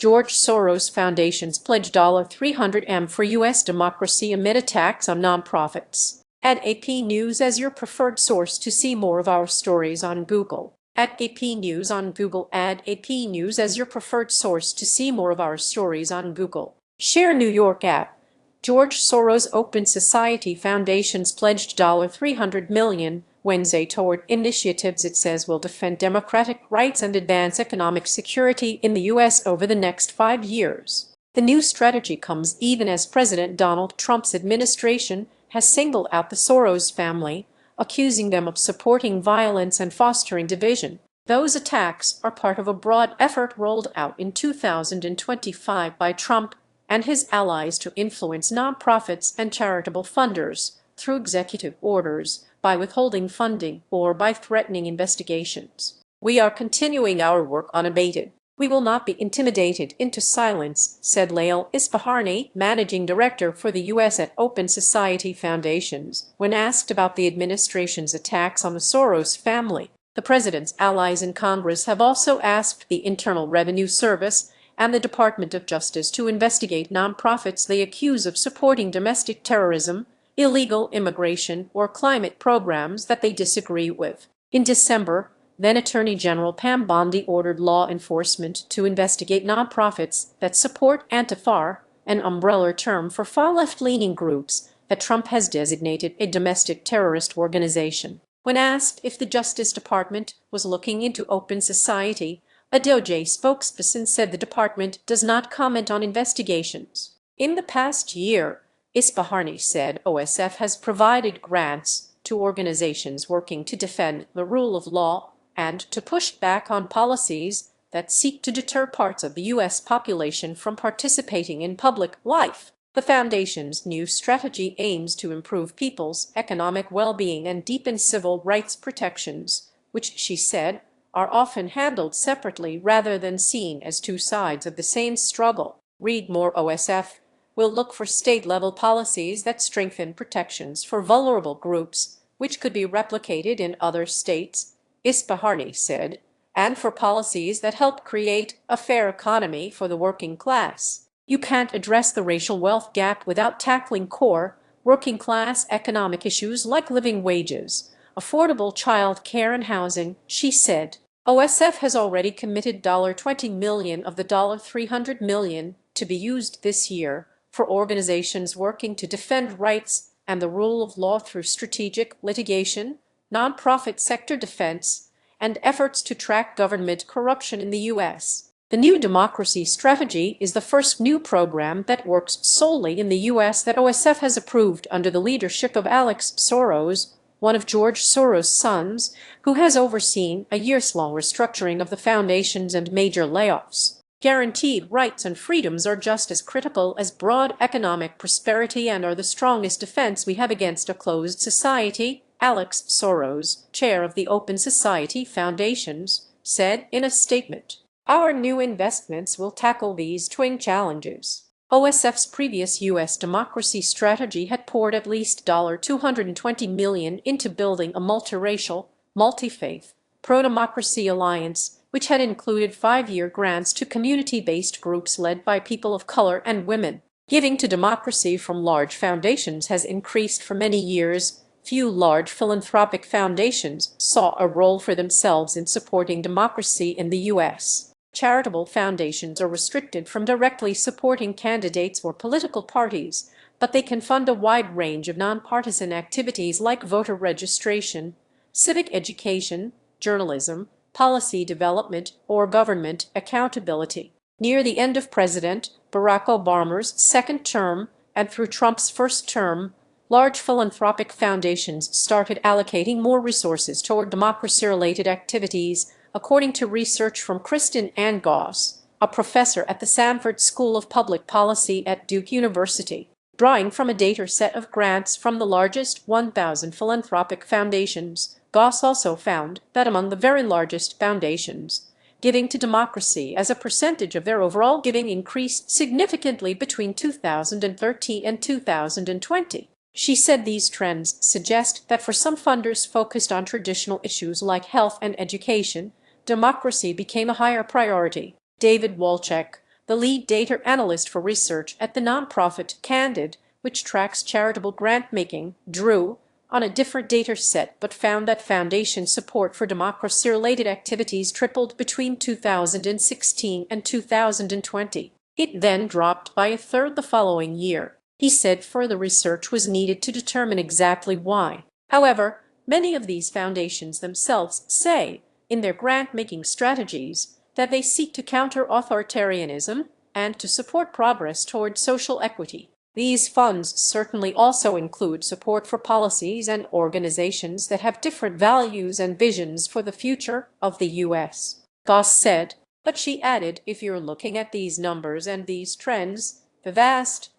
George Soros Foundations pledge $300 for U.S. democracy amid attacks on nonprofits. Add AP News as your preferred source to see more of our stories on Google. Add AP News on Google. Add AP News as your preferred source to see more of our stories on Google. Share New York app. George Soros Open Society Foundations pledged $300 million Wednesday toward initiatives it says will defend democratic rights and advance economic security in the U.S. over the next 5 years. The new strategy comes even as President Donald Trump's administration has singled out the Soros family, accusing them of supporting violence and fostering division. Those attacks are part of a broad effort rolled out in 2025 by Trump and his allies to influence nonprofits and charitable funders through executive orders, by withholding funding, or by threatening investigations. We are continuing our work unabated. We will not be intimidated into silence, said Laleh Ispahani, managing director for the U.S. at Open Society Foundations, when asked about the administration's attacks on the Soros family. The president's allies in Congress have also asked the Internal Revenue Service and the Department of Justice to investigate nonprofits they accuse of supporting domestic terrorism, illegal immigration, or climate programs that they disagree with. In December, then Attorney General Pam Bondi ordered law enforcement to investigate nonprofits that support Antifa, an umbrella term for far left-leaning groups that Trump has designated a domestic terrorist organization. When asked if the Justice Department was looking into Open Society, a DOJ spokesperson said the department does not comment on investigations. In the past year, Ispahani said OSF has provided grants to organizations working to defend the rule of law and to push back on policies that seek to deter parts of the U.S. population from participating in public life. The foundation's new strategy aims to improve people's economic well-being and deepen civil rights protections, which, she said, are often handled separately rather than seen as two sides of the same struggle. Read more. OSF will look for state-level policies that strengthen protections for vulnerable groups, which could be replicated in other states, Ispahani said, and for policies that help create a fair economy for the working class. You can't address the racial wealth gap without tackling core, working-class economic issues like living wages, affordable child care and housing, she said. OSF has already committed $20 million of the $300 million to be used this year for organizations working to defend rights and the rule of law through strategic litigation, nonprofit sector defense, and efforts to track government corruption in the U.S. The new democracy strategy is the first new program that works solely in the U.S. that OSF has approved under the leadership of Alex Soros, one of George Soros' sons, who has overseen a years-long restructuring of the foundations and major layoffs. Guaranteed rights and freedoms are just as critical as broad economic prosperity and are the strongest defense we have against a closed society, Alex Soros, chair of the Open Society Foundations, said in a statement. Our new investments will tackle these twin challenges. OSF's previous U.S. democracy strategy had poured at least $220 million into building a multiracial, multi-faith, pro-democracy alliance, which had included 5-year grants to community-based groups led by people of color and women. Giving to democracy from large foundations has increased for many years. Few large philanthropic foundations saw a role for themselves in supporting democracy in the U.S. Charitable foundations are restricted from directly supporting candidates or political parties, but they can fund a wide range of nonpartisan activities like voter registration, civic education, journalism, policy development, or government accountability. Near the end of President Barack Obama's second term and through Trump's first term, large philanthropic foundations started allocating more resources toward democracy-related activities, according to research from Kristen Ann Goss, a professor at the Sanford School of Public Policy at Duke University. Drawing from a data set of grants from the largest 1,000 philanthropic foundations, Goss also found that among the very largest foundations, giving to democracy as a percentage of their overall giving increased significantly between 2013 and 2020. She said these trends suggest that for some funders focused on traditional issues like health and education, democracy became a higher priority. David Wolchek, the lead data analyst for research at the nonprofit Candid, which tracks charitable grant-making, drew on a different data set but found that foundation support for democracy-related activities tripled between 2016 and 2020. It then dropped by a third the following year. He said further research was needed to determine exactly why. However, many of these foundations themselves say, in their grant-making strategies, that they seek to counter authoritarianism and to support progress toward social equity. These funds certainly also include support for policies and organizations that have different values and visions for the future of the U.S., Goss said, but she added, if you're looking at these numbers and these trends, the vast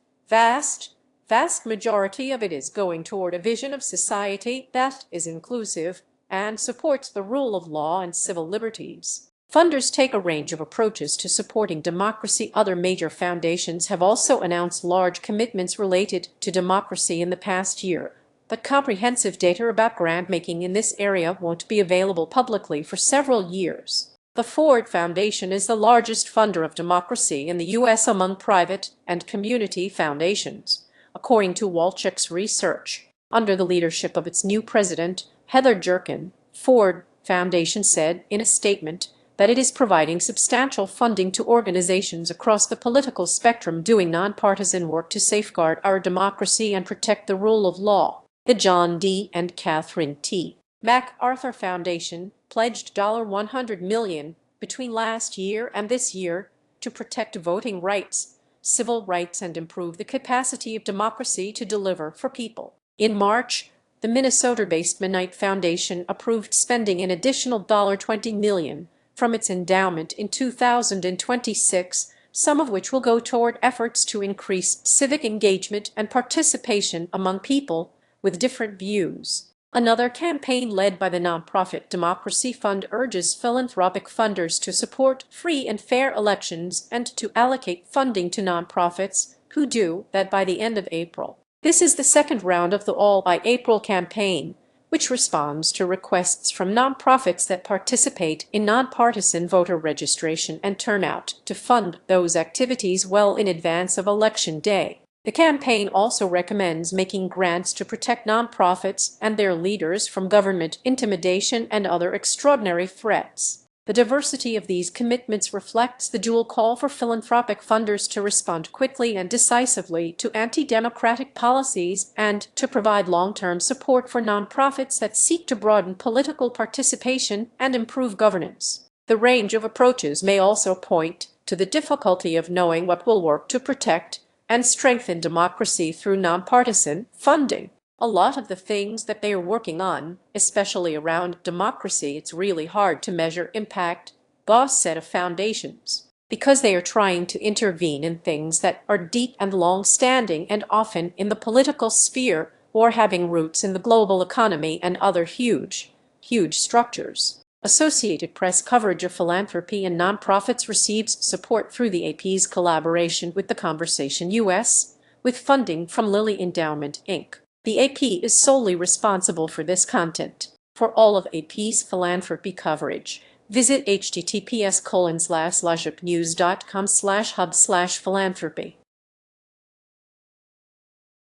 majority of it is going toward a vision of society that is inclusive and supports the rule of law and civil liberties. Funders take a range of approaches to supporting democracy. Other major foundations have also announced large commitments related to democracy in the past year, but comprehensive data about grant-making in this area won't be available publicly for several years. The Ford Foundation is the largest funder of democracy in the U.S. among private and community foundations, according to Walchek's research. Under the leadership of its new president, Heather Jerkin, Ford Foundation said in a statement that it is providing substantial funding to organizations across the political spectrum doing nonpartisan work to safeguard our democracy and protect the rule of law. The John D. and Catherine T. MacArthur Foundation pledged $100 million between last year and this year to protect voting rights, civil rights, and improve the capacity of democracy to deliver for people. In March, the Minnesota-based Mennonite Foundation approved spending an additional $20 million from its endowment in 2026, some of which will go toward efforts to increase civic engagement and participation among people with different views. Another campaign led by the nonprofit Democracy Fund urges philanthropic funders to support free and fair elections and to allocate funding to nonprofits who do that by the end of April. This is the second round of the All by April campaign, which responds to requests from nonprofits that participate in nonpartisan voter registration and turnout to fund those activities well in advance of Election Day. The campaign also recommends making grants to protect nonprofits and their leaders from government intimidation and other extraordinary threats. The diversity of these commitments reflects the dual call for philanthropic funders to respond quickly and decisively to anti-democratic policies and to provide long-term support for nonprofits that seek to broaden political participation and improve governance. The range of approaches may also point to the difficulty of knowing what will work to protect and strengthen democracy through nonpartisan funding. A lot of the things that they are working on, especially around democracy, it's really hard to measure impact, Goss said of foundations, because they are trying to intervene in things that are deep and long-standing and often in the political sphere or having roots in the global economy and other huge structures. Associated Press coverage of philanthropy and nonprofits receives support through the AP's collaboration with The Conversation US, with funding from Lilly Endowment, Inc. The AP is solely responsible for this content. For all of AP's philanthropy coverage, visit https://news.com/hub/philanthropy.